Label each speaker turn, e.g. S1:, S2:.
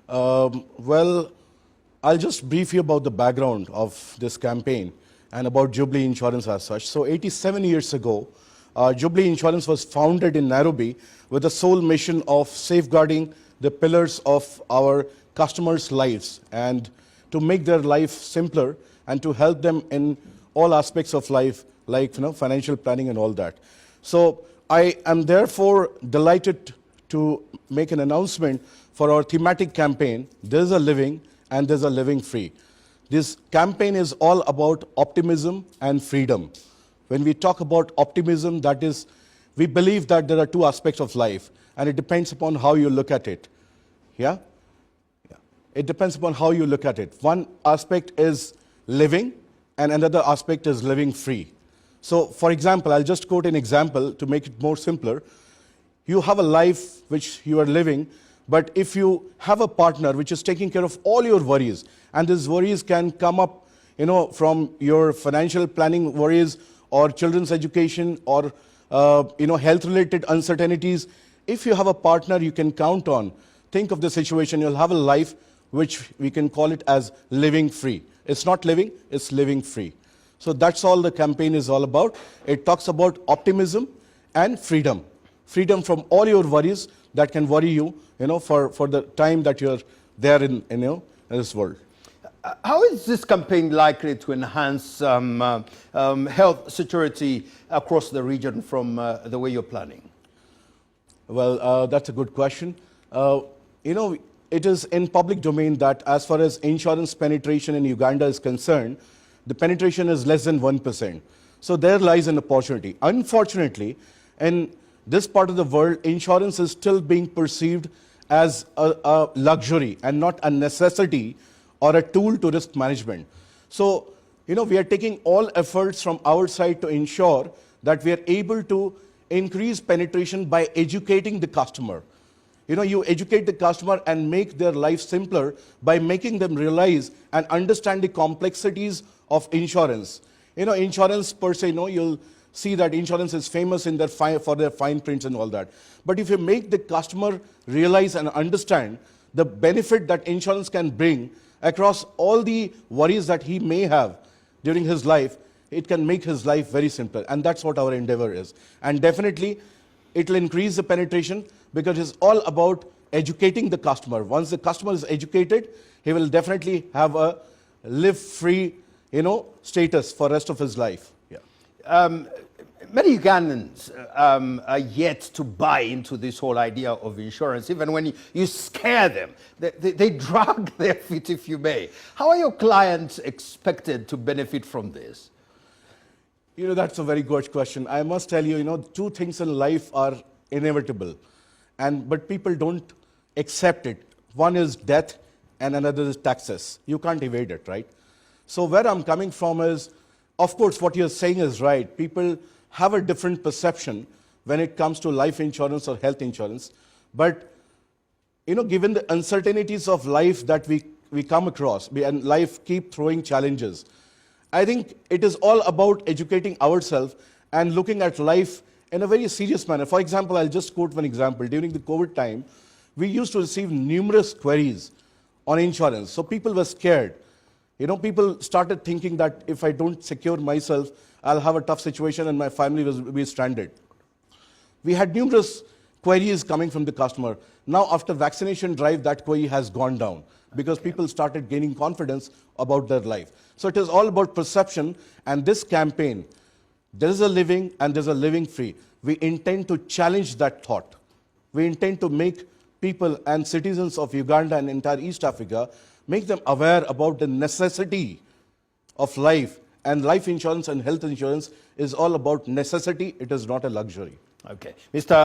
S1: Well, I'll just brief you about the background of this campaign and about Jubilee Insurance as such. So 87 years ago, Jubilee Insurance was founded in Nairobi with the sole mission of safeguarding the pillars of our customers' lives and to make their life simpler and to help them in all aspects of life, like financial planning and all that. So I am therefore delighted to make an announcement for our thematic campaign, There's a Living and There's a Living Free. This campaign is all about optimism and freedom. When we talk about optimism, that is, we believe that there are two aspects of life, and it depends upon how you look at it. Yeah? It depends upon how you look at it. One aspect is living, and another aspect is living free. So, for example, I'll just quote an example to make it more simpler. You have a life which you are living, but if you have a partner which is taking care of all your worries, and these worries can come up, from your financial planning worries or children's education or, health-related uncertainties. If you have a partner you can count on, think of the situation, you'll have a life which we can call it as living free. It's not living, it's living free. So that's all the campaign is all about. It talks about optimism and freedom. Freedom from all your worries that can worry you, for the time that you're there in this world.
S2: How is this campaign likely to enhance health security across the region from the way you're planning?
S1: Well, that's a good question. It is in public domain that as far as insurance penetration in Uganda is concerned, the penetration is less than 1%. So there lies an opportunity. Unfortunately, in this part of the world, insurance is still being perceived as a luxury and not a necessity or a tool to risk management. So, we are taking all efforts from our side to ensure that we are able to increase penetration by educating the customer. You educate the customer and make their life simpler by making them realize and understand the complexities of insurance. Insurance per se, you'll see that insurance is famous in for their fine prints and all that. But if you make the customer realize and understand the benefit that insurance can bring across all the worries that he may have during his life, it can make his life very simple. And that's what our endeavor is. And definitely, it will increase the penetration because it's all about educating the customer. Once the customer is educated, he will definitely have a live-free, status for the rest of his life. Yeah.
S2: Many Ugandans are yet to buy into this whole idea of insurance. Even when you scare them, they drag their feet, if you may. How are your clients expected to benefit from this?
S1: That's a very good question. I must tell you, two things in life are inevitable, but people don't accept it. One is death and another is taxes. You can't evade it, right? So where I'm coming from is, of course, what you're saying is right. People have a different perception when it comes to life insurance or health insurance. But, given the uncertainties of life that we come across, and life keep throwing challenges, I think it is all about educating ourselves and looking at life in a very serious manner. For example, I'll just quote one example. During the COVID time, we used to receive numerous queries on insurance. So people were scared. People started thinking that if I don't secure myself, I'll have a tough situation and my family will be stranded. We had numerous queries coming from the customer. Now, after vaccination drive, that query has gone down because people started gaining confidence about their life. So it is all about perception, and this campaign, There's a Living and There's a Living Free, we intend to challenge that thought. We intend to make people and citizens of Uganda and entire East Africa, make them aware about the necessity of life. And life insurance and health insurance is all about necessity. It is not a luxury.
S2: Okay. Mr.